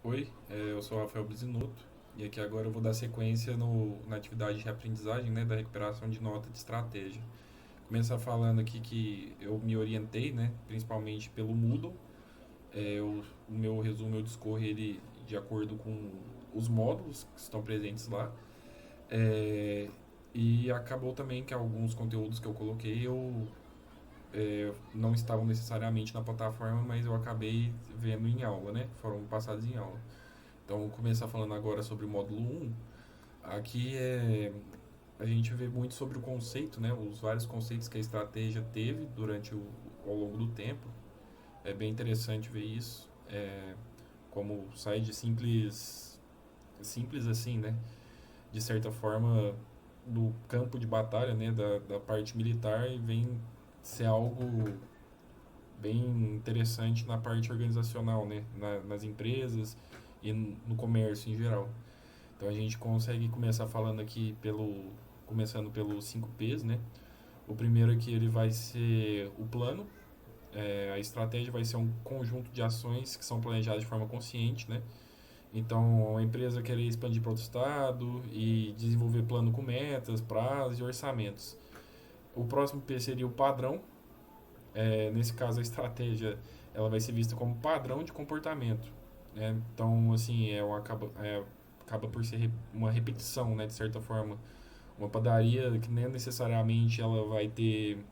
Oi, eu sou o Rafael Bisinotto e aqui agora eu vou dar sequência na atividade de reaprendizagem, né, da recuperação de nota de estratégia. Começar falando aqui que eu me orientei, né, principalmente pelo Moodle. O meu resumo eu discorro ele de acordo com os módulos que estão presentes lá. É, e acabou também que alguns conteúdos que eu coloquei não estavam necessariamente na plataforma, mas eu acabei vendo em aula, né, foram passados em aula. Então, vou começar falando agora sobre o módulo um. Aqui a gente vê muito sobre o conceito, né? Os vários conceitos que a estratégia teve ao longo do tempo. É bem interessante ver isso. Como sai de simples assim, né? De certa forma, do campo de batalha, né? Da parte militar e vem ser algo bem interessante na parte organizacional, né? Nas empresas e no comércio em geral. Então a gente consegue começar falando aqui começando pelos 5 P's, né? O primeiro aqui ele vai ser o plano. A estratégia vai ser um conjunto de ações que são planejadas de forma consciente, né? Então a empresa querer expandir para outro estado e desenvolver plano com metas, prazos e orçamentos. O próximo P seria o padrão. Nesse caso a estratégia ela vai ser vista como padrão de comportamento, né? Então assim acaba por ser uma repetição, né, de certa forma. Uma padaria que nem necessariamente ela vai ter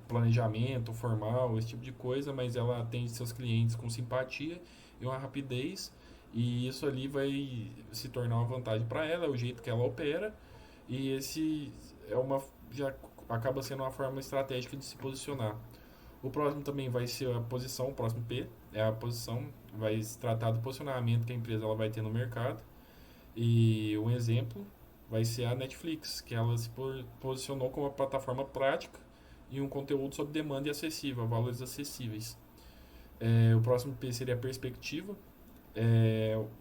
planejamento formal, esse tipo de coisa, mas ela atende seus clientes com simpatia e uma rapidez, e isso ali vai se tornar uma vantagem para ela, é o jeito que ela opera, e esse é uma já acaba sendo uma forma estratégica de se posicionar. O próximo também vai ser a posição, o próximo P é a posição, vai se tratar do posicionamento que a empresa ela vai ter no mercado. E um exemplo vai ser a Netflix, que ela se posicionou como uma plataforma prática e um conteúdo sob demanda e acessível, a valores acessíveis. O próximo P seria a perspectiva.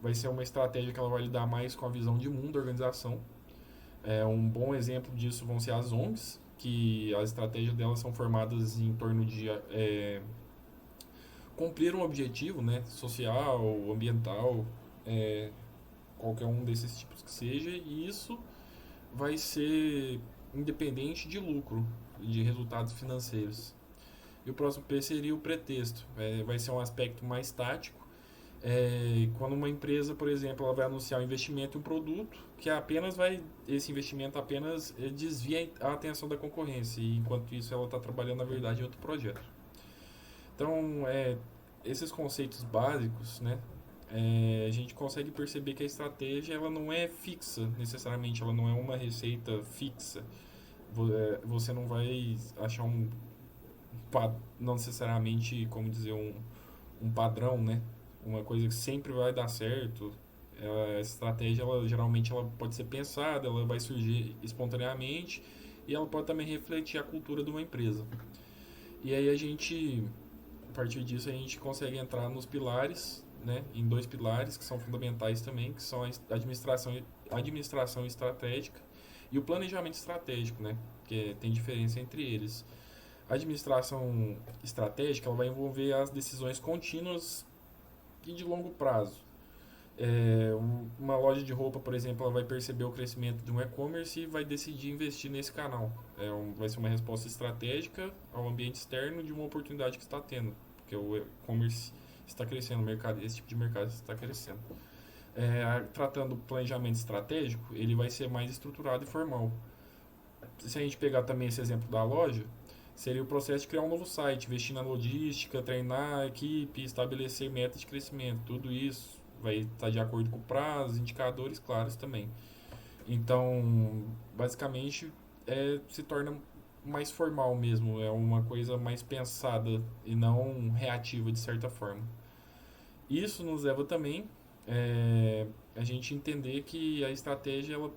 Vai ser uma estratégia que ela vai lidar mais com a visão de mundo da organização. Um bom exemplo disso vão ser as ONGs, que as estratégias delas são formadas em torno de cumprir um objetivo, né, social, ambiental, é, qualquer um desses tipos que seja, e isso vai ser independente de lucro, de resultados financeiros. E o próximo P seria o pretexto. Vai ser um aspecto mais tático. Quando uma empresa, por exemplo, ela vai anunciar um investimento em um produto que esse investimento apenas desvia a atenção da concorrência, e enquanto isso ela está trabalhando na verdade em outro projeto. Então, esses conceitos básicos, né, a gente consegue perceber que a estratégia ela não é fixa necessariamente, ela não é uma receita fixa. Você não vai achar não necessariamente, como dizer, um padrão, né? Uma coisa que sempre vai dar certo. Essa estratégia, geralmente, ela pode ser pensada, ela vai surgir espontaneamente e ela pode também refletir a cultura de uma empresa. E aí a partir disso, a gente consegue entrar nos pilares, né? Em dois pilares que são fundamentais também, que são a administração estratégica e o planejamento estratégico, né? Que tem diferença entre eles. A administração estratégica ela vai envolver as decisões contínuas e de longo prazo. Uma loja de roupa, por exemplo, ela vai perceber o crescimento de um e-commerce e vai decidir investir nesse canal. Vai ser uma resposta estratégica ao ambiente externo de uma oportunidade que está tendo, porque o e-commerce está crescendo, esse tipo de mercado está crescendo. Tratando do planejamento estratégico, ele vai ser mais estruturado e formal. Se a gente pegar também esse exemplo da loja, seria o processo de criar um novo site, investir na logística, treinar a equipe, estabelecer metas de crescimento. Tudo isso vai estar de acordo com prazos, indicadores claros também. Então, basicamente, se torna mais formal mesmo, é uma coisa mais pensada e não reativa de certa forma. Isso nos leva também a gente entender que a estratégia ela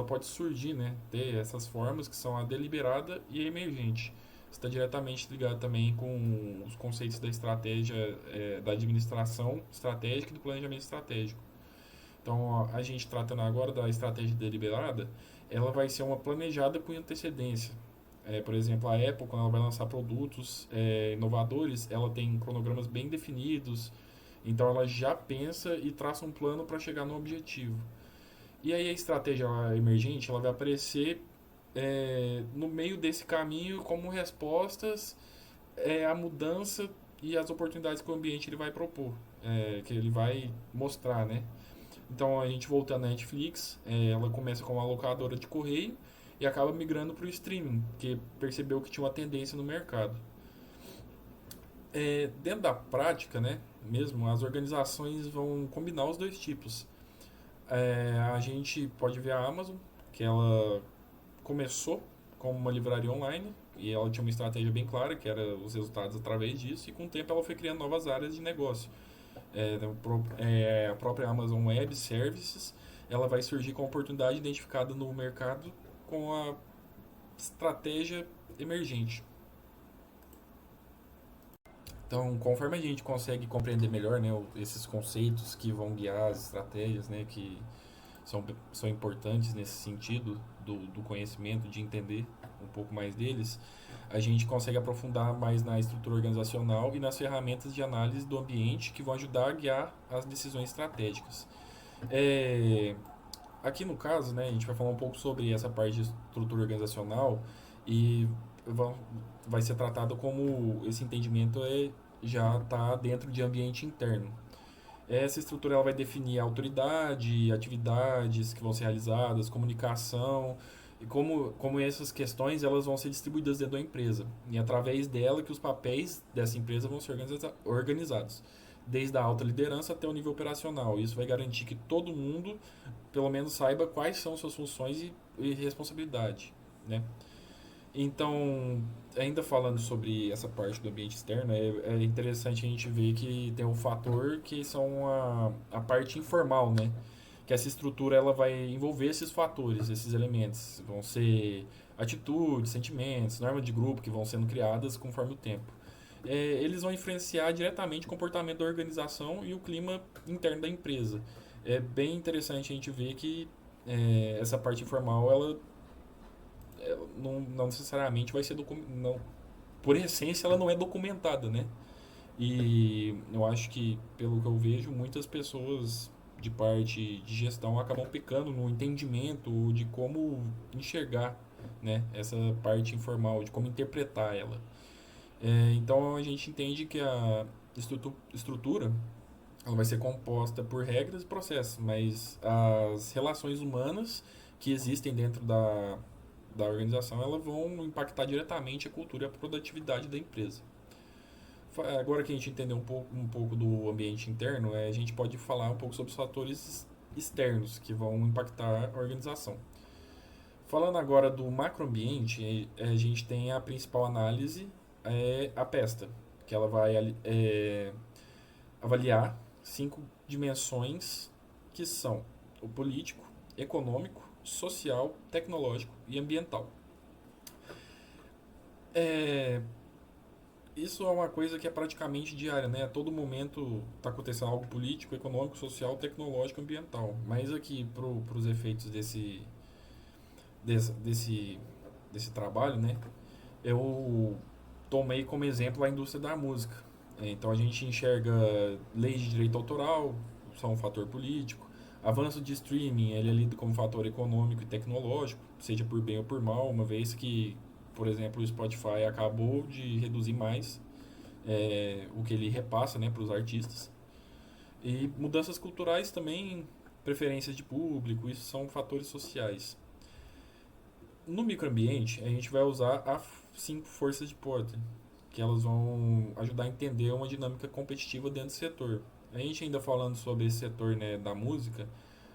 pode surgir, né, ter essas formas que são a deliberada e a emergente. Está diretamente ligado também com os conceitos da estratégia, da administração estratégica e do planejamento estratégico. Então, a gente tratando agora da estratégia deliberada, ela vai ser uma planejada com antecedência. Por exemplo, a Apple, quando ela vai lançar produtos inovadores, ela tem cronogramas bem definidos, Então ela já pensa e traça um plano para chegar no objetivo. E aí a estratégia emergente ela vai aparecer no meio desse caminho como respostas à mudança e as oportunidades que o ambiente ele vai propor, que ele vai mostrar, né? Então a gente voltando à Netflix, ela começa como uma locadora de correio e acaba migrando para o streaming, porque percebeu que tinha uma tendência no mercado. Dentro da prática, né, mesmo, as organizações vão combinar os dois tipos. A gente pode ver a Amazon, que ela começou como uma livraria online e ela tinha uma estratégia bem clara, que era os resultados através disso, e com o tempo ela foi criando novas áreas de negócio. A própria Amazon Web Services ela vai surgir com a oportunidade identificada no mercado com a estratégia emergente. Então, conforme a gente consegue compreender melhor, né, esses conceitos que vão guiar as estratégias, né, que são importantes nesse sentido do conhecimento, de entender um pouco mais deles, a gente consegue aprofundar mais na estrutura organizacional e nas ferramentas de análise do ambiente que vão ajudar a guiar as decisões estratégicas. É, Aqui no caso, né, a gente vai falar um pouco sobre essa parte de estrutura organizacional e va- vai ser tratado como esse entendimento já está dentro de ambiente interno. Essa estrutura ela vai definir a autoridade, atividades que vão ser realizadas, comunicação e como essas questões elas vão ser distribuídas dentro da empresa. E é através dela que os papéis dessa empresa vão ser organizados, desde a alta liderança até o nível operacional. Isso vai garantir que todo mundo, pelo menos, saiba quais são suas funções e responsabilidade, né? Então, ainda falando sobre essa parte do ambiente externo, é interessante a gente ver que tem um fator que são a parte informal, né? Que essa estrutura ela vai envolver esses fatores, esses elementos. Vão ser atitudes, sentimentos, normas de grupo que vão sendo criadas conforme o tempo. Eles vão influenciar diretamente o comportamento da organização e o clima interno da empresa. É bem interessante a gente ver que essa parte informal ela não necessariamente vai ser documentada. Por essência, ela não é documentada, né? E eu acho que, pelo que eu vejo, muitas pessoas de parte de gestão acabam pecando no entendimento de como enxergar, né, essa parte informal, de como interpretar ela. Então a gente entende que a estrutura ela vai ser composta por regras e processos, mas as relações humanas que existem dentro da organização elas vão impactar diretamente a cultura e a produtividade da empresa. Agora que a gente entendeu um pouco do ambiente interno, a gente pode falar um pouco sobre os fatores externos que vão impactar a organização. Falando agora do macroambiente, a gente tem a principal análise, a PESTA, que ela vai avaliar 5 dimensões que são o político, econômico, social, tecnológico e ambiental. É, Isso é uma coisa que é praticamente diária, né? A todo momento está acontecendo algo político, econômico, social, tecnológico, ambiental. Mas aqui, para os efeitos desse, desse, desse trabalho, né? Eu tomei como exemplo a indústria da música. Então a gente enxerga leis de direito autoral, são um fator político. Avanço de streaming, ele é lido como fator econômico e tecnológico, seja por bem ou por mal, uma vez que, por exemplo, o Spotify acabou de reduzir mais o que ele repassa, né, para os artistas. E mudanças culturais também, preferências de público, isso são fatores sociais. No microambiente, a gente vai usar as 5 forças de Porter, que elas vão ajudar a entender uma dinâmica competitiva dentro do setor. A gente ainda falando sobre esse setor, né, da música,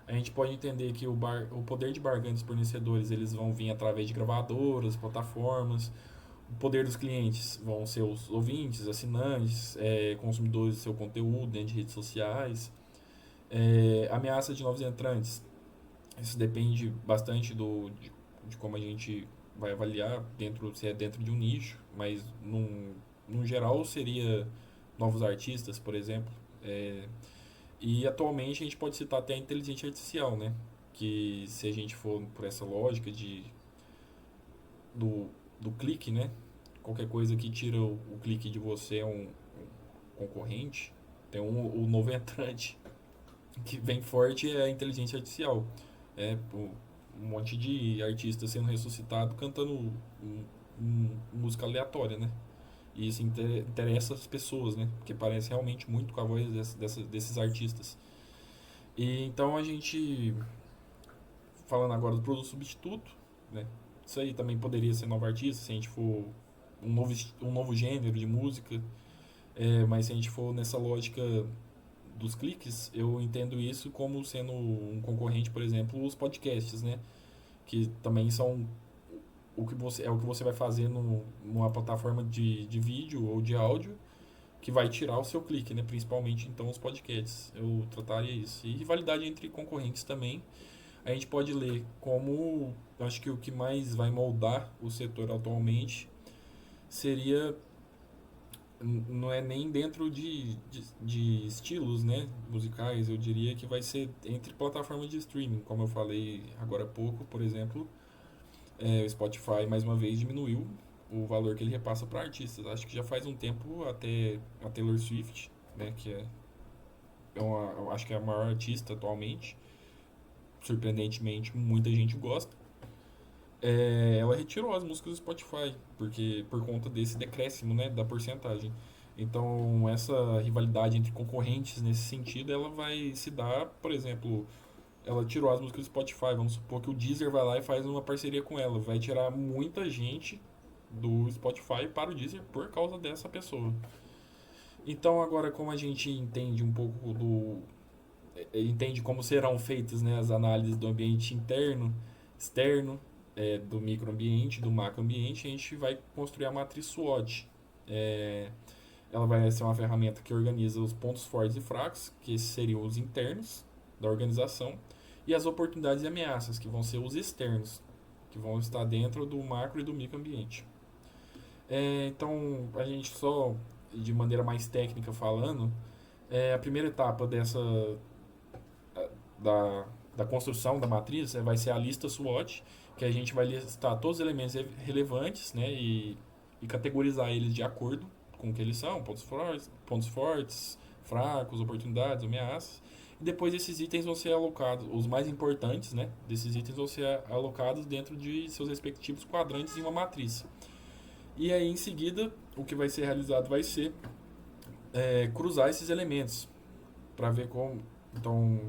a gente pode entender que o poder de barganha dos fornecedores eles vão vir através de gravadoras, plataformas. O poder dos clientes vão ser os ouvintes, assinantes, consumidores do seu conteúdo dentro de redes sociais. Ameaça de novos entrantes. Isso depende bastante de como a gente vai avaliar se é dentro de um nicho, mas num geral seria novos artistas, por exemplo. E atualmente a gente pode citar até a inteligência artificial, né? Que se a gente for por essa lógica do, do clique, né? Qualquer coisa que tira o clique de você é um concorrente, Tem o novo entrante que vem forte é a inteligência artificial. Um monte de artistas sendo ressuscitado cantando música aleatória, né? E isso interessa as pessoas, né? Porque parece realmente muito com a voz desses artistas. E então a gente, falando agora do produto substituto, né? Isso aí também poderia ser novo artista, se a gente for um novo gênero de música. Mas se a gente for nessa lógica dos cliques, eu entendo isso como sendo um concorrente, por exemplo, os podcasts, né? Que também são o que você vai fazer numa plataforma de vídeo ou de áudio que vai tirar o seu clique, né? Principalmente então os podcasts. Eu trataria isso. E rivalidade entre concorrentes também. A gente pode ler como acho que o que mais vai moldar o setor atualmente seria não é nem dentro de estilos, né, musicais, eu diria que vai ser entre plataformas de streaming, como eu falei agora há pouco, por exemplo, o Spotify mais uma vez diminuiu o valor que ele repassa para artistas. Acho que já faz um tempo até a Taylor Swift, né, que eu acho que é a maior artista atualmente, surpreendentemente muita gente gosta. Ela retirou as músicas do Spotify, porque por conta desse decréscimo, né, da porcentagem. Então, essa rivalidade entre concorrentes nesse sentido, ela vai se dar, por exemplo, ela tirou as músicas do Spotify, vamos supor que o Deezer vai lá e faz uma parceria com ela, vai tirar muita gente do Spotify para o Deezer por causa dessa pessoa. Então, agora como a gente entende um pouco entende como serão feitas, né, as análises do ambiente interno, externo, do microambiente, do macroambiente, a gente vai construir a matriz SWOT. É, Ela vai ser uma ferramenta que organiza os pontos fortes e fracos, que esses seriam os internos da organização, e as oportunidades e ameaças, que vão ser os externos, que vão estar dentro do macro e do microambiente. Então, a gente só, de maneira mais técnica falando, a primeira etapa da, da construção da matriz vai ser a lista SWOT, que a gente vai listar todos os elementos relevantes, né, e categorizar eles de acordo com o que eles são, pontos fortes, fracos, oportunidades, ameaças. E depois esses itens vão ser alocados, os mais importantes, né, desses itens vão ser alocados dentro de seus respectivos quadrantes em uma matriz. E aí em seguida o que vai ser realizado vai ser cruzar esses elementos para ver como então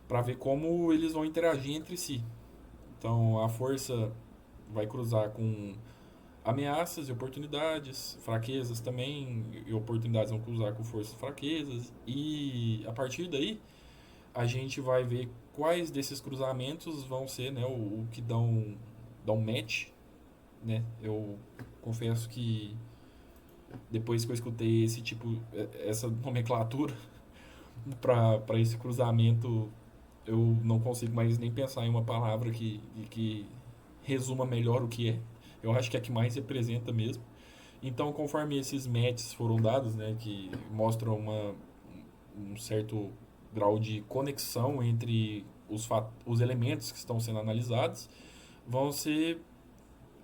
para ver como eles vão interagir entre si. Então a força vai cruzar com ameaças e oportunidades, fraquezas também, e oportunidades vão cruzar com forças e fraquezas, e a partir daí a gente vai ver quais desses cruzamentos vão ser, né, o que dão match, né? Eu confesso que depois que eu escutei essa nomenclatura para esse cruzamento, eu não consigo mais nem pensar em uma palavra que resuma melhor o que é. Eu acho que é a que mais representa mesmo. Então, conforme esses matches foram dados, né, que mostram um certo grau de conexão entre os elementos que estão sendo analisados, vão ser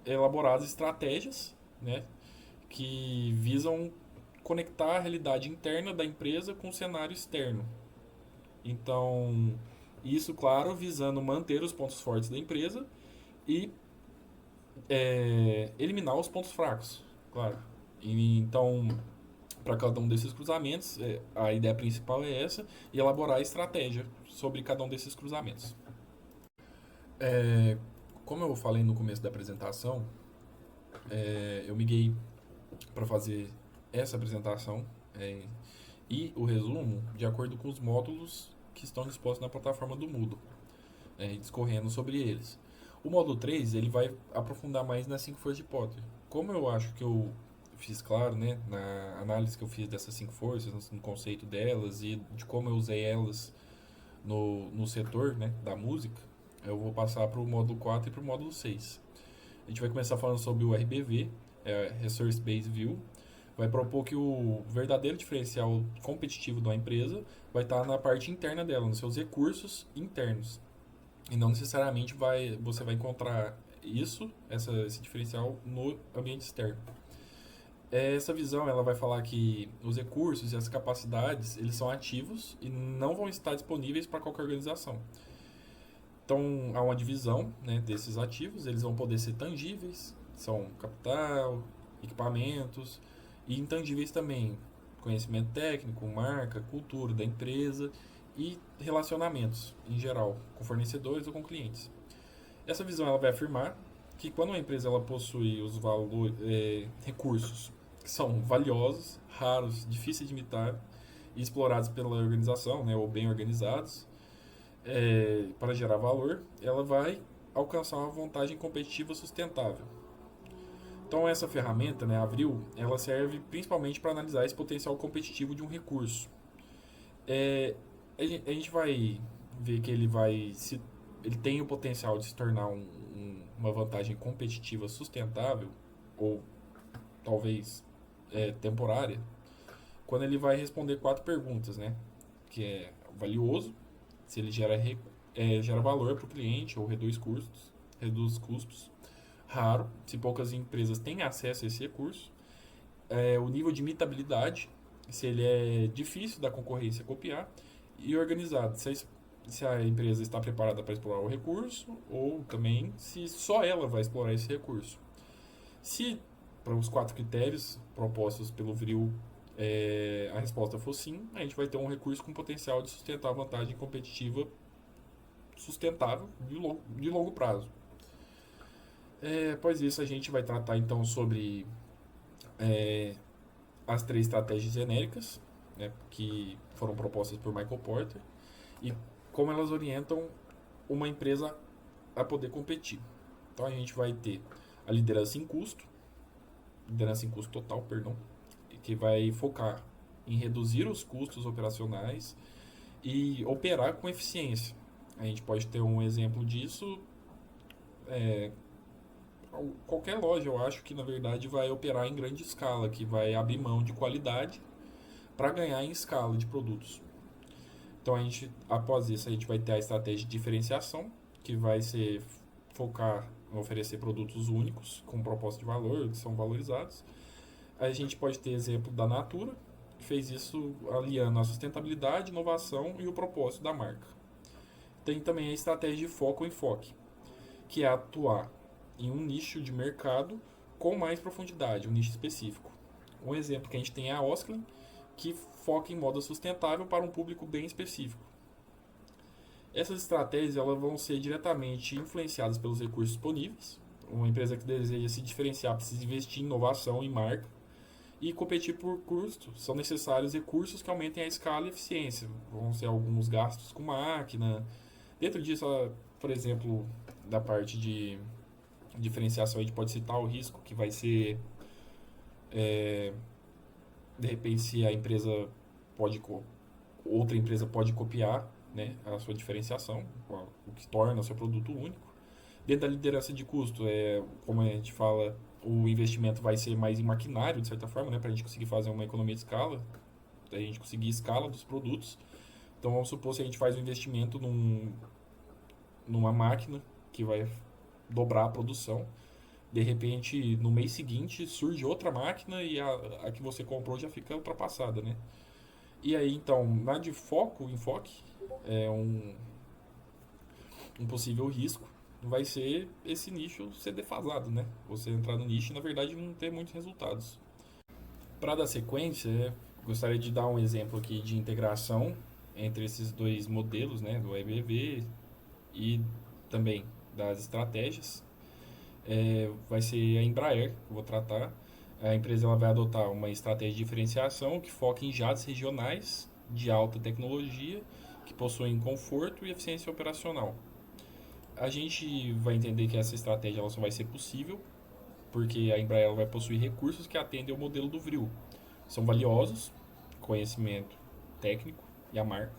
elaboradas estratégias, né, que visam conectar a realidade interna da empresa com o cenário externo. Então, isso, claro, visando manter os pontos fortes da empresa e eliminar os pontos fracos, claro. Então, para cada um desses cruzamentos, a ideia principal é essa e elaborar a estratégia sobre cada um desses cruzamentos. É, Como eu falei no começo da apresentação, eu miguei para fazer essa apresentação e o resumo de acordo com os módulos que estão dispostos na plataforma do Moodle, discorrendo sobre eles. O módulo 3 ele vai aprofundar mais nas 5 forças de Potter. Como eu acho que eu fiz claro, né, na análise que eu fiz dessas 5 forças, no conceito delas e de como eu usei elas no setor, né, da música, eu vou passar para o módulo 4 e para o módulo 6. A gente vai começar falando sobre o RBV, Resource Based View. Vai propor que o verdadeiro diferencial competitivo da empresa vai estar na parte interna dela, nos seus recursos internos. E não necessariamente você vai encontrar esse diferencial no ambiente externo. Essa visão ela vai falar que os recursos e as capacidades eles são ativos e não vão estar disponíveis para qualquer organização. Então há uma divisão, né, desses ativos, eles vão poder ser tangíveis, são capital, equipamentos, e intangíveis também, conhecimento técnico, marca, cultura da empresa e relacionamentos em geral, com fornecedores ou com clientes. Essa visão ela vai afirmar que quando uma empresa ela possui os recursos que são valiosos, raros, difíceis de imitar e explorados pela organização, né, ou bem organizados, para gerar valor, ela vai alcançar uma vantagem competitiva sustentável. Então essa ferramenta, né, a Avril, ela serve principalmente para analisar esse potencial competitivo de um recurso. É, a gente vai ver que ele tem o potencial de se tornar uma vantagem competitiva sustentável ou talvez temporária quando ele vai responder quatro perguntas, né? Que é valioso, se ele gera valor para o cliente ou reduz custos. Raro, se poucas empresas têm acesso a esse recurso. O nível de imitabilidade, se ele é difícil da concorrência copiar. E organizado, se a empresa está preparada para explorar o recurso ou também se só ela vai explorar esse recurso. Se para os quatro critérios propostos pelo Vril a resposta for sim, a gente vai ter um recurso com potencial de sustentar a vantagem competitiva sustentável de longo prazo. Após isso, a gente vai tratar então sobre as três estratégias genéricas, né, que foram propostas por Michael Porter, e como elas orientam uma empresa a poder competir. Então a gente vai ter a liderança em custo total, perdão, que vai focar em reduzir os custos operacionais e operar com eficiência. A gente pode ter um exemplo disso. Qualquer loja, eu acho que na verdade vai operar em grande escala, que vai abrir mão de qualidade para ganhar em escala de produtos. Então após isso, a gente vai ter a estratégia de diferenciação, que vai ser focar em oferecer produtos únicos com proposta de valor, que são valorizados. A gente pode ter exemplo da Natura, que fez isso aliando a sustentabilidade, inovação e o propósito da marca. Tem também a estratégia de foco ou enfoque, que é atuar em um nicho de mercado com mais profundidade, um nicho específico. Um exemplo que a gente tem é a Osklen, que foca em moda sustentável para um público bem específico. Essas estratégias elas vão ser diretamente influenciadas pelos recursos disponíveis. Uma empresa que deseja se diferenciar precisa investir em inovação e marca. E competir por custo, são necessários recursos que aumentem a escala e a eficiência. Vão ser alguns gastos com máquina. Dentro disso, por exemplo, da parte de diferenciação, a gente pode citar o risco que vai ser, de repente, se a empresa outra empresa pode copiar, né, a sua diferenciação, o que torna o seu produto único. Dentro da liderança de custo, como a gente fala, o investimento vai ser mais em maquinário, de certa forma, né, para a gente conseguir fazer uma economia de escala, a gente conseguir escala dos produtos. Então, vamos supor se a gente faz um investimento numa máquina que vai dobrar a produção. De repente, no mês seguinte, surge outra máquina e a que você comprou já fica ultrapassada, né? E aí, então, na de enfoque, é um possível risco vai ser esse nicho ser defasado, né? Você entrar no nicho e, na verdade, não ter muitos resultados. Para dar sequência, gostaria de dar um exemplo aqui de integração entre esses dois modelos, né? Do EBV e também das estratégias. Vai ser a Embraer, que eu vou tratar. A empresa ela vai adotar uma estratégia de diferenciação que foca em jatos regionais de alta tecnologia que possuem conforto e eficiência operacional. A gente vai entender que essa estratégia ela só vai ser possível porque a Embraer ela vai possuir recursos que atendem ao modelo do Vril. São valiosos, conhecimento técnico e a marca,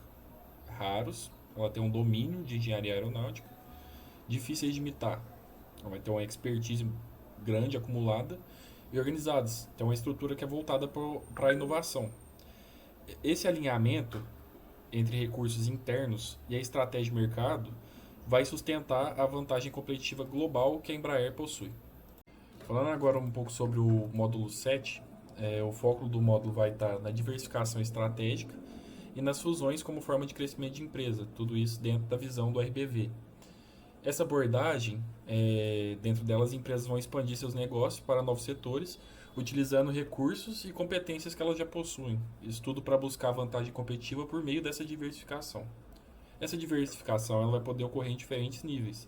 raros, ela tem um domínio de engenharia aeronáutica, difíceis de imitar. Ela vai ter uma expertise grande acumulada e organizadas. Tem uma estrutura que é voltada para a inovação. Esse alinhamento entre recursos internos e a estratégia de mercado vai sustentar a vantagem competitiva global que a Embraer possui. Falando agora um pouco sobre o módulo 7, O foco do módulo vai estar na diversificação estratégica e nas fusões como forma de crescimento de empresa, tudo isso dentro da visão do RBV. Essa abordagem, dentro dela, as empresas vão expandir seus negócios para novos setores, utilizando recursos e competências que elas já possuem. Isso tudo para buscar vantagem competitiva por meio dessa diversificação. Essa diversificação ela vai poder ocorrer em diferentes níveis.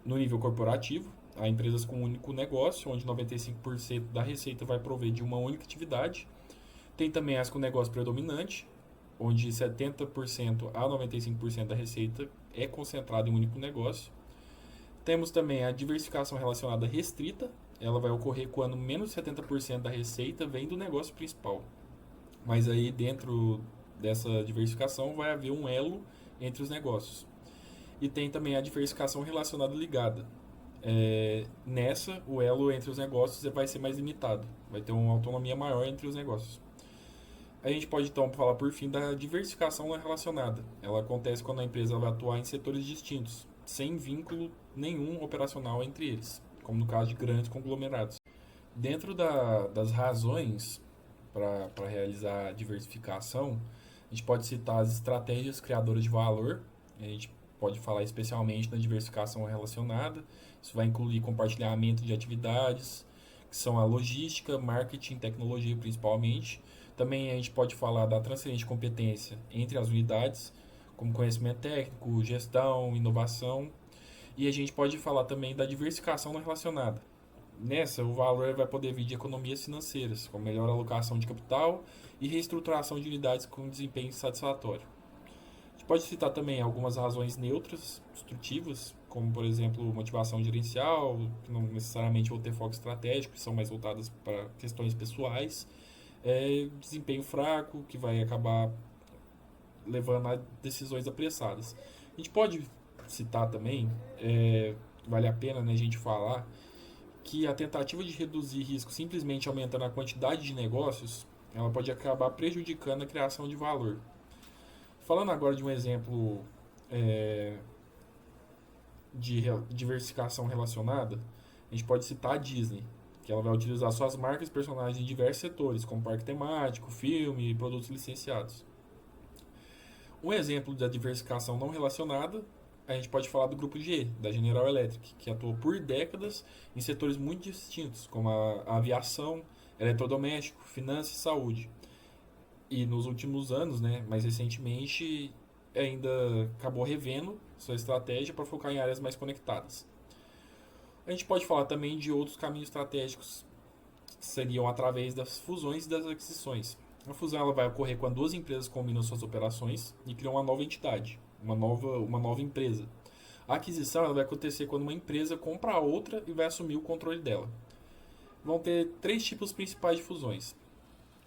No nível corporativo, há empresas com um único negócio, onde 95% da receita vai prover de uma única atividade. Tem também as com negócio predominante, onde 70% a 95% da receita é concentrada em um único negócio. Temos também a diversificação relacionada restrita, ela vai ocorrer quando menos de 70% da receita vem do negócio principal. Mas aí dentro dessa diversificação vai haver um elo entre os negócios. E tem também a diversificação relacionada ligada. Nessa, o elo entre os negócios vai ser mais limitado, vai ter uma autonomia maior entre os negócios. A gente pode então falar por fim da diversificação relacionada. Ela acontece quando a empresa vai atuar em setores distintos, sem vínculo nenhum operacional entre eles, como no caso de grandes conglomerados. Dentro das razões para realizar a diversificação, a gente pode citar as estratégias criadoras de valor, a gente pode falar especialmente na diversificação relacionada, isso vai incluir compartilhamento de atividades, que são a logística, marketing, tecnologia principalmente. Também a gente pode falar da transferência de competência entre as unidades, como conhecimento técnico, gestão, inovação. E a gente pode falar também da diversificação relacionada. Nessa, o valor vai poder vir de economias financeiras, com melhor alocação de capital e reestruturação de unidades com desempenho satisfatório. A gente pode citar também algumas razões neutras, construtivas, como por exemplo motivação gerencial, que não necessariamente vão ter foco estratégico, que são mais voltadas para questões pessoais. Desempenho fraco, que vai acabar levando a decisões apressadas. A gente pode citar também, vale a pena, né, a gente falar, que a tentativa de reduzir risco simplesmente aumentando a quantidade de negócios, ela pode acabar prejudicando a criação de valor. Falando agora de um exemplo de diversificação relacionada, a gente pode citar a Disney, que ela vai utilizar suas marcas e personagens em diversos setores, como parque temático, filme e produtos licenciados. Um exemplo da diversificação não relacionada, a gente pode falar do grupo G, da General Electric, que atuou por décadas em setores muito distintos, como a aviação, eletrodoméstico, finanças e saúde. E nos últimos anos, né, mais recentemente, ainda acabou revendo sua estratégia para focar em áreas mais conectadas. A gente pode falar também de outros caminhos estratégicos, que seriam através das fusões e das aquisições. A fusão ela vai ocorrer quando duas empresas combinam suas operações e criam uma nova entidade, uma nova empresa. A aquisição ela vai acontecer quando uma empresa compra a outra e vai assumir o controle dela. Vão ter três tipos principais de fusões.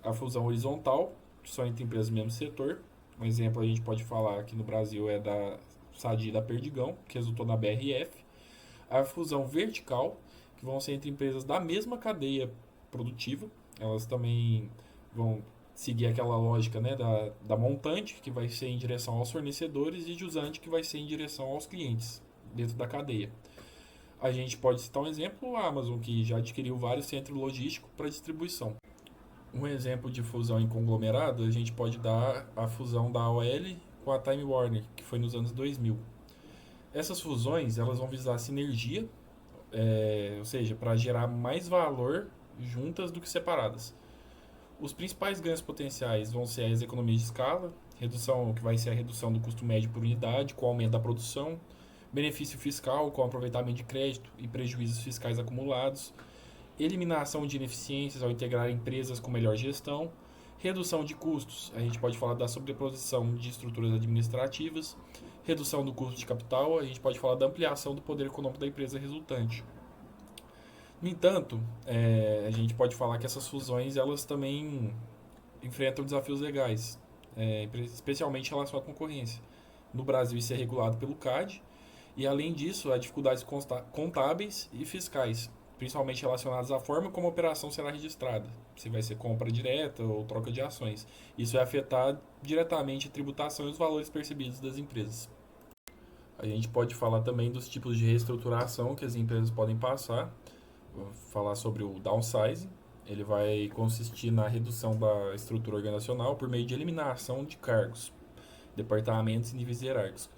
A fusão horizontal, que são entre empresas do mesmo setor. Um exemplo a gente pode falar aqui no Brasil é da Sadia e da Perdigão, que resultou na BRF. A fusão vertical, que vão ser entre empresas da mesma cadeia produtiva. Elas também vão seguir aquela lógica, né, da montante, que vai ser em direção aos fornecedores, e jusante, que vai ser em direção aos clientes, dentro da cadeia. A gente pode citar um exemplo, a Amazon, que já adquiriu vários centros logísticos para distribuição. Um exemplo de fusão em conglomerado, a gente pode dar a fusão da AOL com a Time Warner, que foi nos anos 2000. Essas fusões elas vão visar sinergia, ou seja, para gerar mais valor juntas do que separadas. Os principais ganhos potenciais vão ser as economias de escala, que vai ser a redução do custo médio por unidade com o aumento da produção, benefício fiscal com o aproveitamento de crédito e prejuízos fiscais acumulados, eliminação de ineficiências ao integrar empresas com melhor gestão, redução de custos, a gente pode falar da sobreposição de estruturas administrativas, redução do custo de capital, a gente pode falar da ampliação do poder econômico da empresa resultante. No entanto, a gente pode falar que essas fusões elas também enfrentam desafios legais, especialmente em relação à concorrência. No Brasil isso é regulado pelo CAD e além disso há dificuldades contábeis e fiscais, principalmente relacionadas à forma como a operação será registrada, se vai ser compra direta ou troca de ações. Isso vai afetar diretamente a tributação e os valores percebidos das empresas. A gente pode falar também dos tipos de reestruturação que as empresas podem passar. Vou falar sobre o downsizing, Ele vai consistir na redução da estrutura organizacional por meio de eliminação de cargos, departamentos e níveis hierárquicos.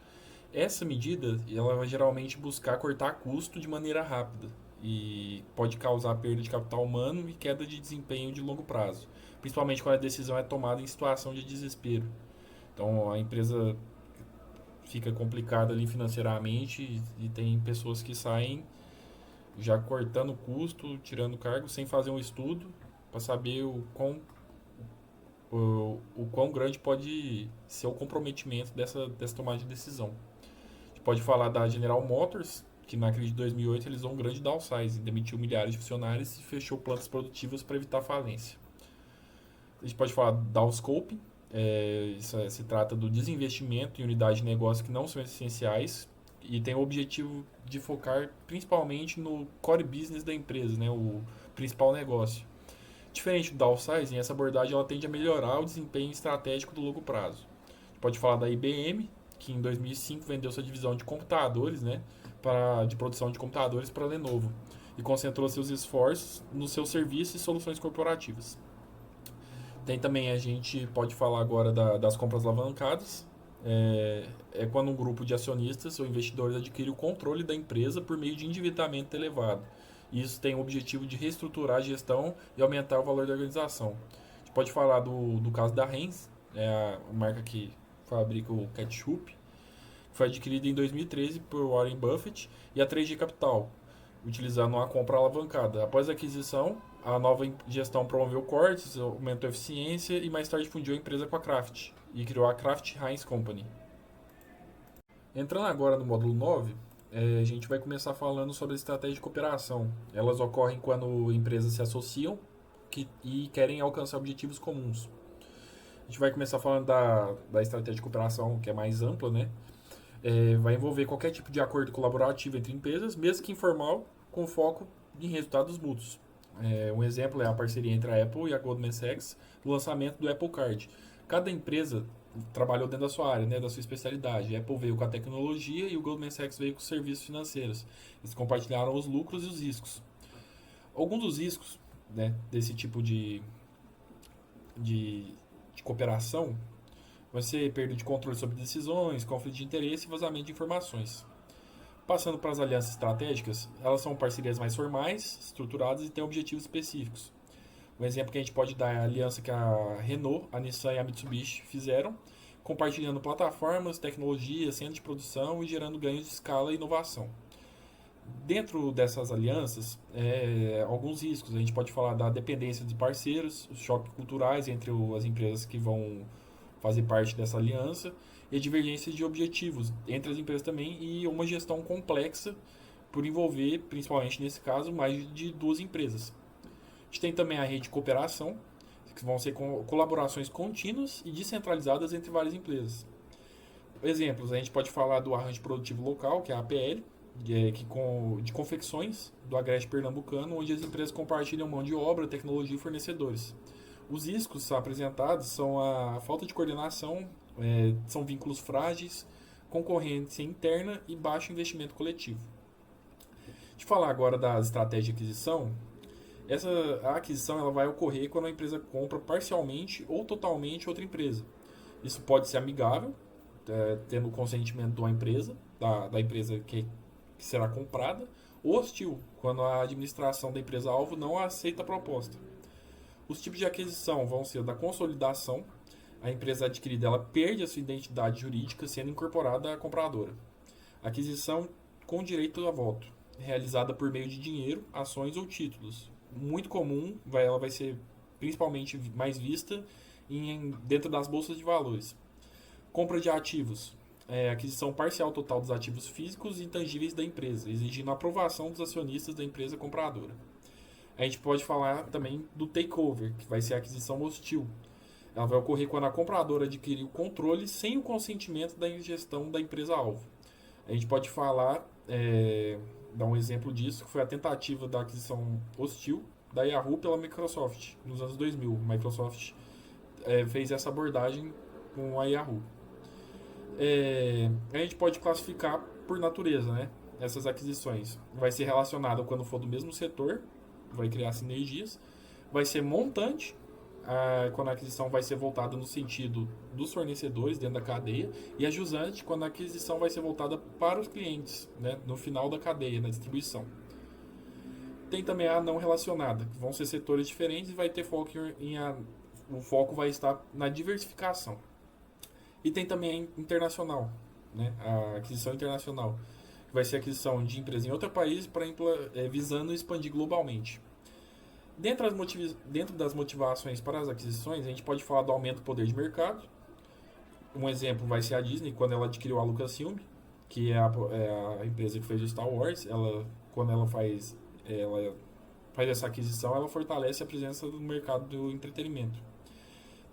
Essa medida, ela vai geralmente buscar cortar custo de maneira rápida e pode causar perda de capital humano e queda de desempenho de longo prazo, principalmente quando a decisão é tomada em situação de desespero. Então a empresa fica complicada ali financeiramente e tem pessoas que saem já cortando custo, tirando cargo, sem fazer um estudo para saber o quão grande pode ser o comprometimento dessa tomada de decisão. A gente pode falar da General Motors, que na crise de 2008 realizou um grande downsizing, demitiu milhares de funcionários e fechou plantas produtivas para evitar falência. A gente pode falar da downscoping, se trata do desinvestimento em unidades de negócio que não são essenciais e tem o objetivo de focar principalmente no core business da empresa, né, o principal negócio. Diferente do downsizing, essa abordagem ela tende a melhorar o desempenho estratégico do longo prazo. A gente pode falar da IBM, que em 2005 vendeu sua divisão de computadores, né, de produção de computadores para a Lenovo e concentrou seus esforços nos seus serviços e soluções corporativas. Tem também, a gente pode falar agora das compras alavancadas. É quando um grupo de acionistas ou investidores adquire o controle da empresa por meio de endividamento elevado. Isso tem o objetivo de reestruturar a gestão e aumentar o valor da organização. A gente pode falar do caso da Heinz, a marca que fabrica o ketchup, que foi adquirida em 2013 por Warren Buffett e a 3G Capital, utilizando uma compra alavancada. Após a aquisição, a nova gestão promoveu cortes, aumentou a eficiência e mais tarde fundiu a empresa com a Kraft e criou a Kraft Heinz Company. Entrando agora no módulo 9, a gente vai começar falando sobre a estratégia de cooperação. Elas ocorrem quando empresas se associam e querem alcançar objetivos comuns. A gente vai começar falando da estratégia de cooperação, que é mais ampla, né? Vai envolver qualquer tipo de acordo colaborativo entre empresas, mesmo que informal, com foco em resultados mútuos. Um exemplo é a parceria entre a Apple e a Goldman Sachs no lançamento do Apple Card. Cada empresa trabalhou dentro da sua área, né, da sua especialidade. A Apple veio com a tecnologia e o Goldman Sachs veio com os serviços financeiros. Eles compartilharam os lucros e os riscos. Alguns dos riscos, né, desse tipo de cooperação vai ser perda de controle sobre decisões, conflito de interesse e vazamento de informações. Passando para as alianças estratégicas, elas são parcerias mais formais, estruturadas e têm objetivos específicos. Um exemplo que a gente pode dar é a aliança que a Renault, a Nissan e a Mitsubishi fizeram, compartilhando plataformas, tecnologias, centros de produção e gerando ganhos de escala e inovação. Dentro dessas alianças, alguns riscos. A gente pode falar da dependência de parceiros, os choques culturais entre as empresas que vão fazer parte dessa aliança e a divergência de objetivos entre as empresas também e uma gestão complexa por envolver, principalmente nesse caso, mais de duas empresas. A gente tem também a rede de cooperação, que vão ser colaborações contínuas e descentralizadas entre várias empresas. Exemplos, a gente pode falar do arranjo produtivo local, que é a APL, de confecções do Agreste Pernambucano, onde as empresas compartilham mão de obra, tecnologia e fornecedores. Os riscos apresentados são a falta de coordenação, são vínculos frágeis, concorrência interna e baixo investimento coletivo. De falar agora das estratégias de aquisição, a aquisição ela vai ocorrer quando a empresa compra parcialmente ou totalmente outra empresa. Isso pode ser amigável, tendo o consentimento de uma empresa, da empresa que será comprada, ou hostil, quando a administração da empresa-alvo não aceita a proposta. Os tipos de aquisição vão ser da consolidação. A empresa adquirida ela perde a sua identidade jurídica, sendo incorporada à compradora. Aquisição com direito a voto, realizada por meio de dinheiro, ações ou títulos. Muito comum, ela vai ser principalmente mais vista dentro das bolsas de valores. Compra de ativos. Aquisição parcial total dos ativos físicos e intangíveis da empresa, exigindo a aprovação dos acionistas da empresa compradora. A gente pode falar também do takeover, que vai ser a aquisição hostil. Ela vai ocorrer quando a compradora adquirir o controle sem o consentimento da gestão da empresa-alvo. A gente pode falar, dar um exemplo disso, que foi a tentativa da aquisição hostil da Yahoo pela Microsoft, nos anos 2000. A Microsoft fez essa abordagem com a Yahoo. A gente pode classificar por natureza, né? Essas aquisições. Vai ser relacionado quando for do mesmo setor, vai criar sinergias. vai ser montante, quando a aquisição vai ser voltada no sentido dos fornecedores dentro da cadeia, e a jusante, quando a aquisição vai ser voltada para os clientes, né, no final da cadeia, na distribuição. Tem também a não relacionada, que vão ser setores diferentes e vai ter foco o foco vai estar na diversificação. E tem também a internacional, né, a aquisição internacional, que vai ser a aquisição de empresa em outro país visando expandir globalmente. Dentro das motivações para as aquisições, a gente pode falar do aumento do poder de mercado. Um exemplo vai ser a Disney, quando ela adquiriu a Lucasfilm, que é a empresa que fez o Star Wars. Quando ela faz essa aquisição, ela fortalece a presença do mercado do entretenimento.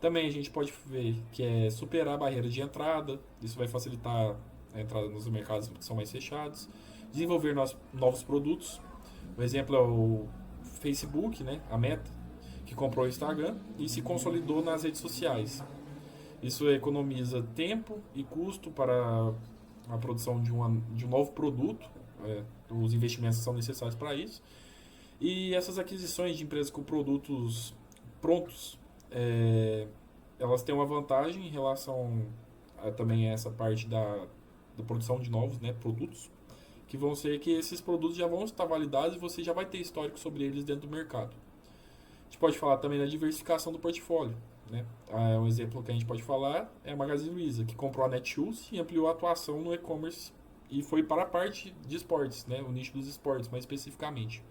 Também a gente pode ver que é superar barreiras de entrada, isso vai facilitar a entrada nos mercados que são mais fechados. Desenvolver novos produtos. O exemplo é o Facebook, né, a Meta, que comprou o Instagram e se consolidou nas redes sociais. Isso economiza tempo e custo para a produção de um novo produto, os investimentos são necessários para isso. E essas aquisições de empresas com produtos prontos, elas têm uma vantagem em relação também a essa parte da produção de novos, né, produtos, que vão ser que esses produtos já vão estar validados e você já vai ter histórico sobre eles dentro do mercado. A gente pode falar também da diversificação do portfólio, né? Um exemplo que a gente pode falar é a Magazine Luiza, que comprou a Netshoes e ampliou a atuação no e-commerce e foi para a parte de esportes, né? O nicho dos esportes, mais especificamente.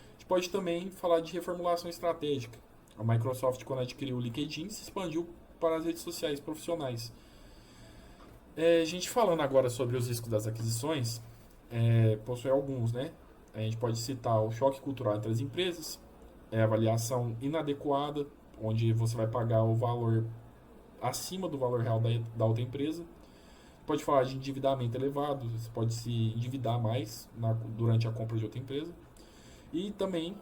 A gente pode também falar de reformulação estratégica. A Microsoft, quando adquiriu o LinkedIn, se expandiu para as redes sociais profissionais. A gente falando agora sobre os riscos das aquisições, possui alguns, né? A gente pode citar o choque cultural entre as empresas, a avaliação inadequada, onde você vai pagar o valor acima do valor real da outra empresa. Pode falar de endividamento elevado, você pode se endividar mais durante a compra de outra empresa. E também,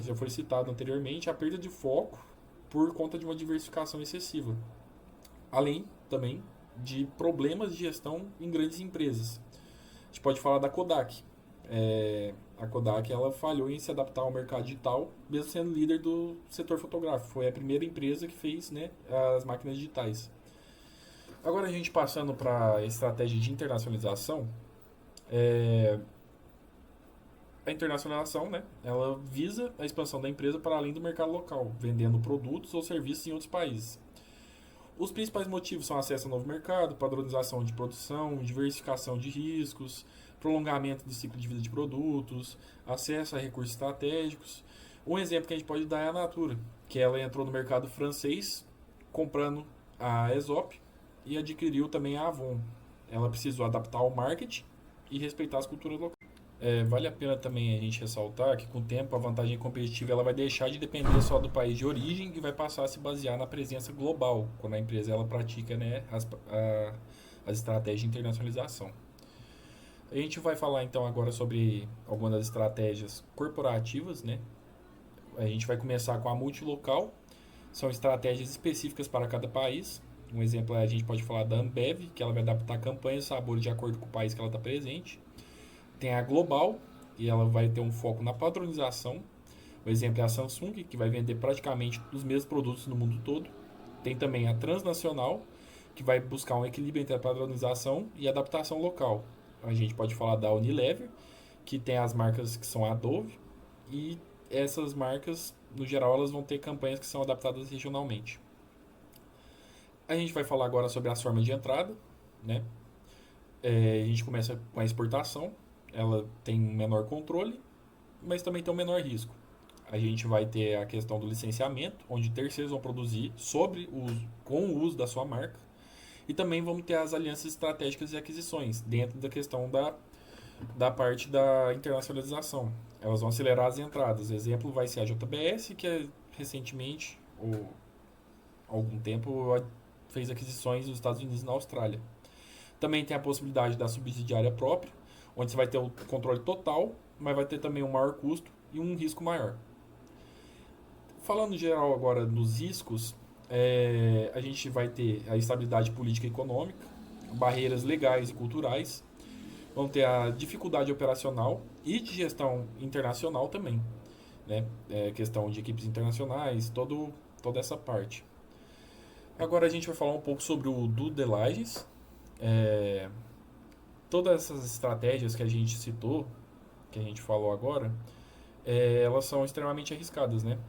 já foi citado anteriormente, a perda de foco por conta de uma diversificação excessiva. Além também de problemas de gestão em grandes empresas. A gente pode falar da Kodak. A Kodak ela falhou em se adaptar ao mercado digital, mesmo sendo líder do setor fotográfico. Foi a primeira empresa que fez, né, as máquinas digitais. Agora a gente passando para a estratégia de internacionalização. A internacionalização, né, ela visa a expansão da empresa para além do mercado local, vendendo produtos ou serviços em outros países. Os principais motivos são acesso a novo mercado, padronização de produção, diversificação de riscos, prolongamento do ciclo de vida de produtos, acesso a recursos estratégicos. Um exemplo que a gente pode dar é a Natura, que ela entrou no mercado francês comprando a Aesop e adquiriu também a Avon. Ela precisou adaptar ao marketing e respeitar as culturas locais. Vale a pena também a gente ressaltar que com o tempo a vantagem competitiva ela vai deixar de depender só do país de origem e vai passar a se basear na presença global, quando a empresa ela pratica, né, as estratégias de internacionalização. A gente vai falar então agora sobre algumas das estratégias corporativas, né? A gente vai começar com a multilocal, são estratégias específicas para cada país. Um exemplo a gente pode falar da Ambev, que ela vai adaptar campanhas e sabores de acordo com o país que ela está presente. Tem a global, e ela vai ter um foco na padronização. O exemplo é a Samsung, que vai vender praticamente os mesmos produtos no mundo todo. Tem também a transnacional, que vai buscar um equilíbrio entre a padronização e a adaptação local. A gente pode falar da Unilever, que tem as marcas que são a Dove, e essas marcas, no geral, elas vão ter campanhas que são adaptadas regionalmente. A gente vai falar agora sobre as formas de entrada, né? A gente começa com a exportação. Ela tem um menor controle, mas também tem um menor risco. A gente vai ter a questão do licenciamento, onde terceiros vão produzir com o uso da sua marca. E também vamos ter as alianças estratégicas e aquisições, dentro da questão da parte da internacionalização. Elas vão acelerar as entradas. Exemplo vai ser a JBS, que recentemente, ou há algum tempo, fez aquisições nos Estados Unidos e na Austrália. Também tem a possibilidade da subsidiária própria, onde você vai ter o controle total, mas vai ter também um maior custo e um risco maior. Falando em geral agora dos riscos, a gente vai ter a estabilidade política e econômica, barreiras legais e culturais, vão ter a dificuldade operacional e de gestão internacional também. né? Questão de equipes internacionais, toda essa parte. Agora a gente vai falar um pouco sobre o due diligence. É, Todas essas estratégias que a gente citou, que a gente falou agora, elas são extremamente arriscadas, né?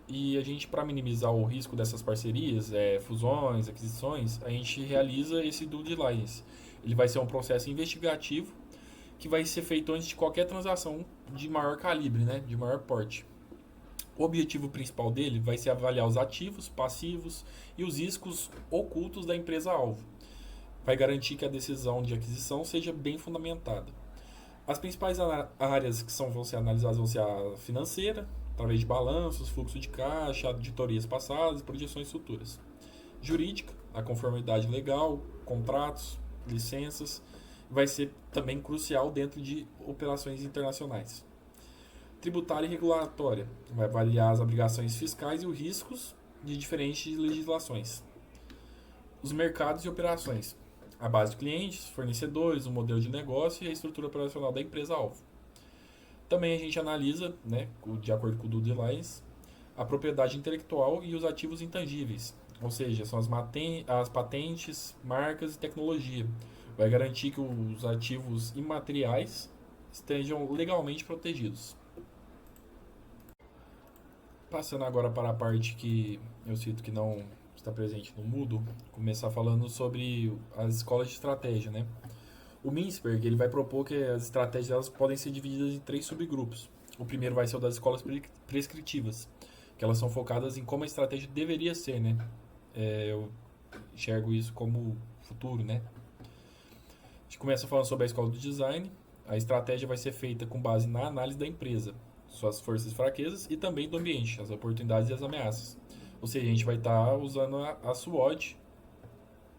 E a gente, para minimizar o risco dessas parcerias, fusões, aquisições, a gente realiza esse due diligence. Ele vai ser um processo investigativo que vai ser feito antes de qualquer transação de maior calibre, né? De maior porte. O objetivo principal dele vai ser avaliar os ativos, passivos e os riscos ocultos da empresa-alvo. Vai garantir que a decisão de aquisição seja bem fundamentada. As principais áreas que vão ser analisadas vão ser a financeira, através de balanços, fluxo de caixa, auditorias passadas e projeções futuras. Jurídica, a conformidade legal, contratos, licenças, vai ser também crucial dentro de operações internacionais. Tributária e regulatória, vai avaliar as obrigações fiscais e os riscos de diferentes legislações. Os mercados e operações, a base de clientes, fornecedores, o modelo de negócio e a estrutura operacional da empresa-alvo. Também a gente analisa, né, de acordo com o due diligence, a propriedade intelectual e os ativos intangíveis, ou seja, são as patentes, marcas e tecnologia. Vai garantir que os ativos imateriais estejam legalmente protegidos. Passando agora para a parte que eu cito que não está presente no Moodle, começar falando sobre as escolas de estratégia, né? O Mintzberg ele vai propor que as estratégias elas podem ser divididas em três subgrupos. O primeiro vai ser o das escolas prescritivas, que elas são focadas em como a estratégia deveria ser, né? Eu enxergo isso como futuro, né? A gente começa falando sobre a escola do design. A estratégia vai ser feita com base na análise da empresa, suas forças e fraquezas e também do ambiente, as oportunidades e as ameaças. Ou seja, a gente vai estar usando a SWOT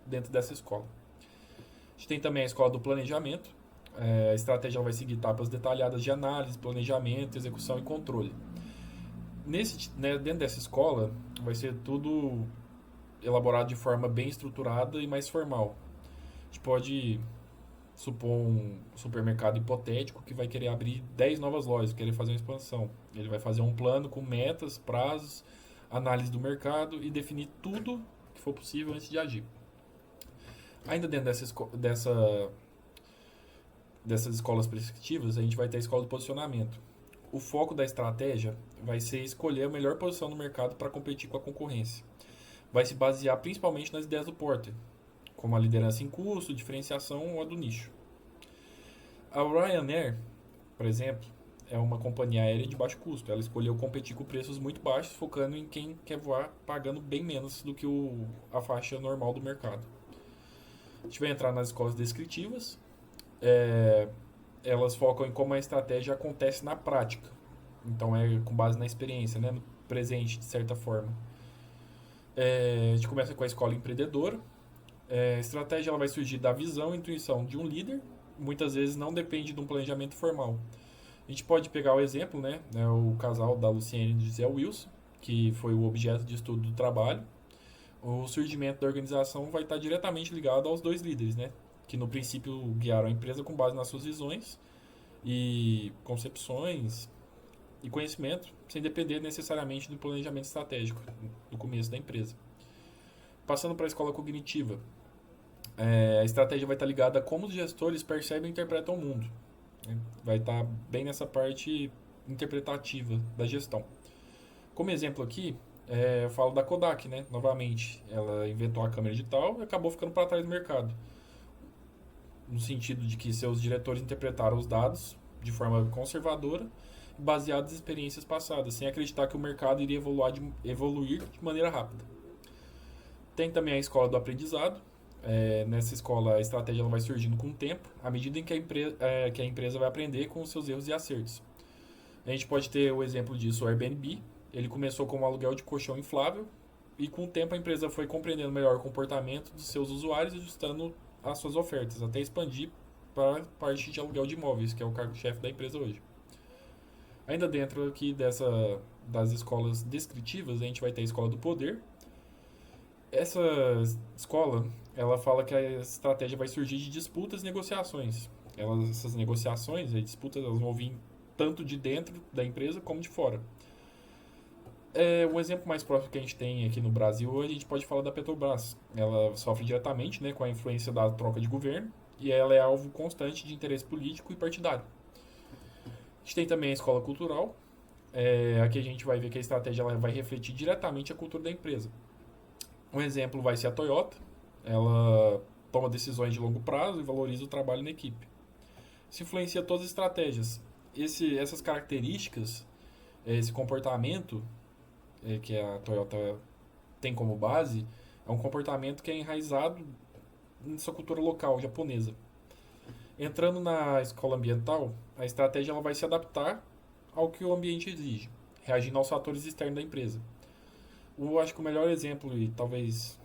dentro dessa escola. A gente tem também a escola do planejamento. A estratégia vai seguir etapas detalhadas de análise, planejamento, execução e controle. Dentro dessa escola, vai ser tudo elaborado de forma bem estruturada e mais formal. A gente pode supor um supermercado hipotético que vai querer abrir 10 novas lojas, querer fazer uma expansão. Ele vai fazer um plano com metas, prazos, análise do mercado e definir tudo que for possível antes de agir. Ainda dentro dessas escolas prescritivas, a gente vai ter a escola do posicionamento. O foco da estratégia vai ser escolher a melhor posição no mercado para competir com a concorrência. Vai se basear principalmente nas ideias do Porter, como a liderança em custo, diferenciação ou a do nicho. A Ryanair, por exemplo, é uma companhia aérea de baixo custo. Ela escolheu competir com preços muito baixos, focando em quem quer voar pagando bem menos do que a faixa normal do mercado. A gente vai entrar nas escolas descritivas. Elas focam em como a estratégia acontece na prática. Então é com base na experiência, né? No presente, de certa forma. A gente começa com a escola empreendedora. A estratégia ela vai surgir da visão e intuição de um líder. Muitas vezes não depende de um planejamento formal. A gente pode pegar o exemplo, né? O casal da Luciene e do Gisele Wilson, que foi o objeto de estudo do trabalho. O surgimento da organização vai estar diretamente ligado aos dois líderes, né? Que no princípio guiaram a empresa com base nas suas visões e concepções e conhecimento, sem depender necessariamente do planejamento estratégico no começo da empresa. Passando para a escola cognitiva, a estratégia vai estar ligada a como os gestores percebem e interpretam o mundo. Né? Vai estar bem nessa parte interpretativa da gestão. Como exemplo aqui, eu falo da Kodak, né? Novamente, ela inventou a câmera digital e acabou ficando para trás do mercado. No sentido de que seus diretores interpretaram os dados de forma conservadora, baseados em experiências passadas, sem acreditar que o mercado iria evoluir de maneira rápida. Tem também a escola do aprendizado. Nessa escola, a estratégia ela vai surgindo com o tempo, à medida em que a empresa vai aprender com os seus erros e acertos. A gente pode ter o exemplo disso, o Airbnb. Ele começou como aluguel de colchão inflável e com o tempo a empresa foi compreendendo melhor o comportamento dos seus usuários e ajustando as suas ofertas, até expandir para a parte de aluguel de imóveis, que é o cargo-chefe da empresa hoje. Ainda dentro aqui das escolas descritivas, a gente vai ter a escola do poder. Essa escola, ela fala que a estratégia vai surgir de disputas e negociações. Essas negociações e disputas elas vão vir tanto de dentro da empresa como de fora. Um exemplo mais próximo que a gente tem aqui no Brasil, a gente pode falar da Petrobras. Ela sofre diretamente, né, com a influência da troca de governo e ela é alvo constante de interesse político e partidário. A gente tem também a escola cultural. Aqui a gente vai ver que a estratégia ela vai refletir diretamente a cultura da empresa. Um exemplo vai ser a Toyota. Ela toma decisões de longo prazo e valoriza o trabalho na equipe. Isso influencia todas as estratégias. Essas características, esse comportamento que a Toyota tem como base, é um comportamento que é enraizado em sua cultura local japonesa. Entrando na escola ambiental, a estratégia ela vai se adaptar ao que o ambiente exige, reagindo aos fatores externos da empresa. Eu acho que o melhor exemplo, e talvez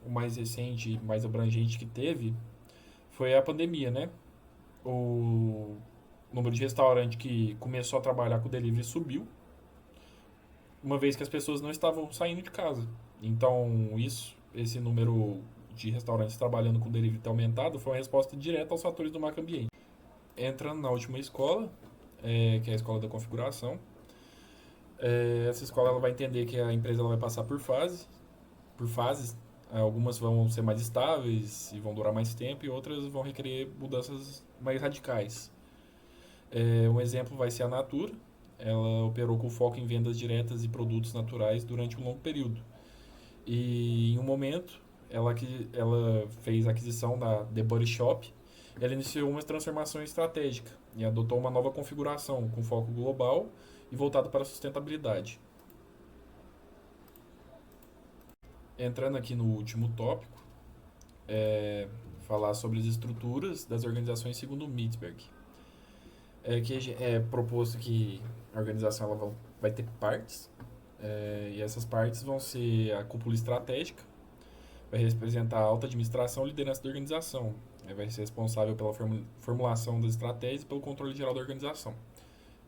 o mais recente, mais abrangente que teve, foi a pandemia, né? O número de restaurante que começou a trabalhar com o delivery subiu, uma vez que as pessoas não estavam saindo de casa. Então, esse número de restaurantes trabalhando com delivery ter aumentado foi uma resposta direta aos fatores do macro ambiente. Entrando na última escola, que é a escola da configuração, essa escola ela vai entender que a empresa ela vai passar por fases. Algumas vão ser mais estáveis e vão durar mais tempo, e outras vão requerer mudanças mais radicais. Um exemplo vai ser a Natura. Ela operou com foco em vendas diretas e produtos naturais durante um longo período. E em um momento, ela fez a aquisição da The Body Shop. Ela iniciou uma transformação estratégica e adotou uma nova configuração com foco global e voltado para a sustentabilidade. Entrando aqui no último tópico, falar sobre as estruturas das organizações segundo Mitzberg. Que é proposto que a organização ela vai ter partes, e essas partes vão ser a cúpula estratégica, vai representar a alta administração e liderança da organização, vai ser responsável pela formulação das estratégias e pelo controle geral da organização.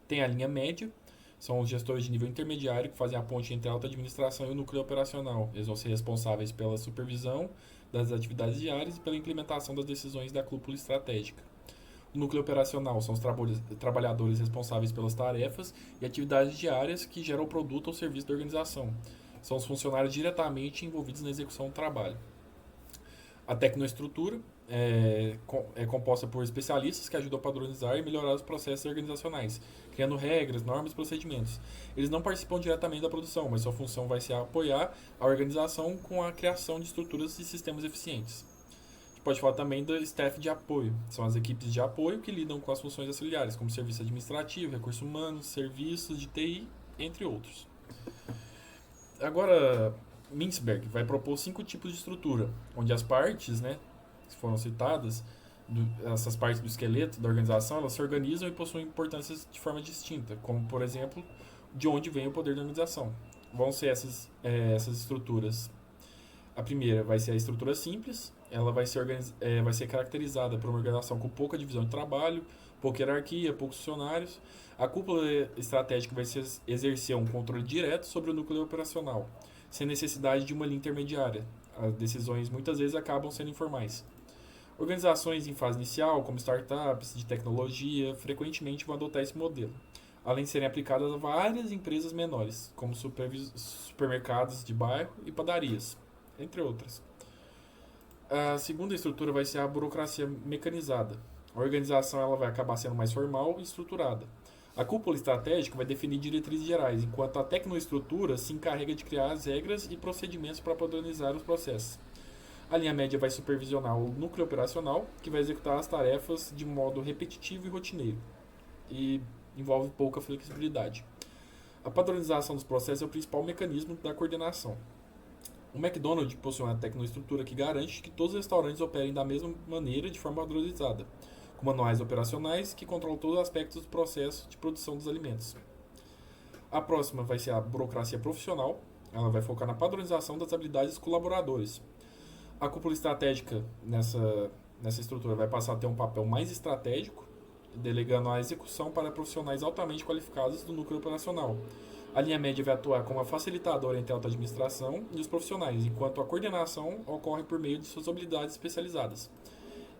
Tem a linha média, são os gestores de nível intermediário que fazem a ponte entre a alta administração e o núcleo operacional. Eles vão ser responsáveis pela supervisão das atividades diárias e pela implementação das decisões da cúpula estratégica. O núcleo operacional são os trabalhadores responsáveis pelas tarefas e atividades diárias que geram o produto ou serviço da organização. São os funcionários diretamente envolvidos na execução do trabalho. A tecnoestrutura é composta por especialistas que ajudam a padronizar e melhorar os processos organizacionais, criando regras, normas e procedimentos. Eles não participam diretamente da produção, mas sua função vai ser apoiar a organização com a criação de estruturas e sistemas eficientes. A gente pode falar também do staff de apoio. São as equipes de apoio que lidam com as funções auxiliares, como serviço administrativo, recursos humanos, serviços de TI, entre outros. Agora, Mintzberg vai propor 5 tipos de estrutura, onde as partes, né, que foram citadas, essas partes do esqueleto da organização, elas se organizam e possuem importâncias de forma distinta, como, por exemplo, de onde vem o poder da organização. Vão ser essas estruturas. A primeira vai ser a estrutura simples, ela vai ser caracterizada por uma organização com pouca divisão de trabalho, pouca hierarquia, poucos funcionários. A cúpula estratégica vai exercer um controle direto sobre o núcleo operacional, sem necessidade de uma linha intermediária. As decisões muitas vezes acabam sendo informais. Organizações em fase inicial, como startups de tecnologia, frequentemente vão adotar esse modelo, além de serem aplicadas a várias empresas menores, como supermercados de bairro e padarias, entre outras. A segunda estrutura vai ser a burocracia mecanizada. A organização ela vai acabar sendo mais formal e estruturada. A cúpula estratégica vai definir diretrizes gerais, enquanto a tecnoestrutura se encarrega de criar as regras e procedimentos para padronizar os processos. A linha média vai supervisionar o núcleo operacional, que vai executar as tarefas de modo repetitivo e rotineiro, e envolve pouca flexibilidade. A padronização dos processos é o principal mecanismo da coordenação. O McDonald's possui uma tecnoestrutura que garante que todos os restaurantes operem da mesma maneira de forma padronizada, com manuais operacionais que controlam todos os aspectos do processo de produção dos alimentos. A próxima vai ser a burocracia profissional. Ela vai focar na padronização das habilidades dos colaboradores. A cúpula estratégica nessa estrutura vai passar a ter um papel mais estratégico, delegando a execução para profissionais altamente qualificados do núcleo operacional. A linha média vai atuar como a facilitadora entre a alta administração e os profissionais, enquanto a coordenação ocorre por meio de suas habilidades especializadas.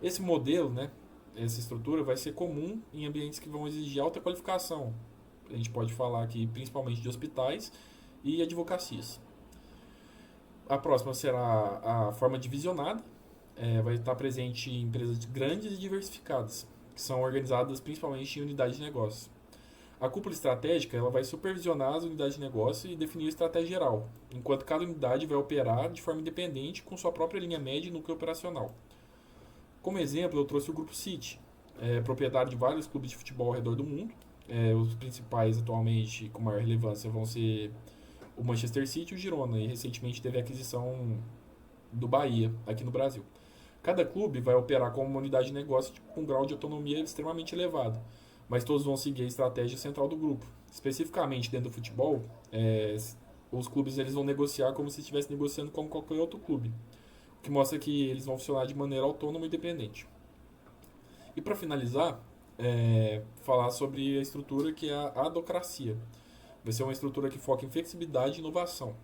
Esse modelo, né, essa estrutura vai ser comum em ambientes que vão exigir alta qualificação. A gente pode falar aqui principalmente de hospitais e advocacias. A próxima será a forma divisionada. Vai estar presente em empresas grandes e diversificadas, que são organizadas principalmente em unidades de negócio. A cúpula estratégica ela vai supervisionar as unidades de negócio e definir a estratégia geral, enquanto cada unidade vai operar de forma independente com sua própria linha média e núcleo operacional. Como exemplo, eu trouxe o Grupo City, proprietário de vários clubes de futebol ao redor do mundo. Os principais atualmente com maior relevância vão ser o Manchester City e o Girona, e recentemente teve a aquisição do Bahia aqui no Brasil. Cada clube vai operar como uma unidade de negócio com um grau de autonomia extremamente elevado, mas todos vão seguir a estratégia central do grupo. Especificamente dentro do futebol, os clubes eles vão negociar como se estivessem negociando com qualquer outro clube, o que mostra que eles vão funcionar de maneira autônoma e independente. E para finalizar, falar sobre a estrutura que é a adocracia. Vai ser uma estrutura que foca em flexibilidade e inovação.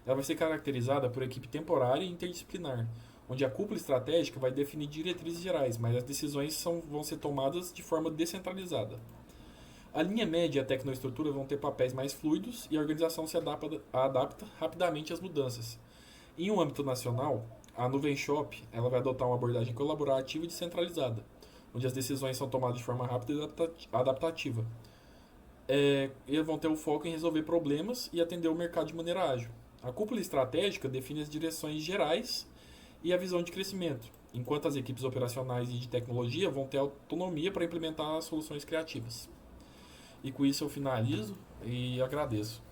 Ela vai ser caracterizada por equipe temporária e interdisciplinar, onde a cúpula estratégica vai definir diretrizes gerais, mas as decisões vão ser tomadas de forma descentralizada. A linha média e a tecnoestrutura vão ter papéis mais fluidos e a organização se adapta rapidamente às mudanças. Em um âmbito nacional, a Nuvem Shop ela vai adotar uma abordagem colaborativa e descentralizada, onde as decisões são tomadas de forma rápida e adaptativa. Eles vão ter o foco em resolver problemas e atender o mercado de maneira ágil. A cúpula estratégica define as direções gerais e a visão de crescimento, enquanto as equipes operacionais e de tecnologia vão ter autonomia para implementar as soluções criativas. E com isso eu finalizo e agradeço.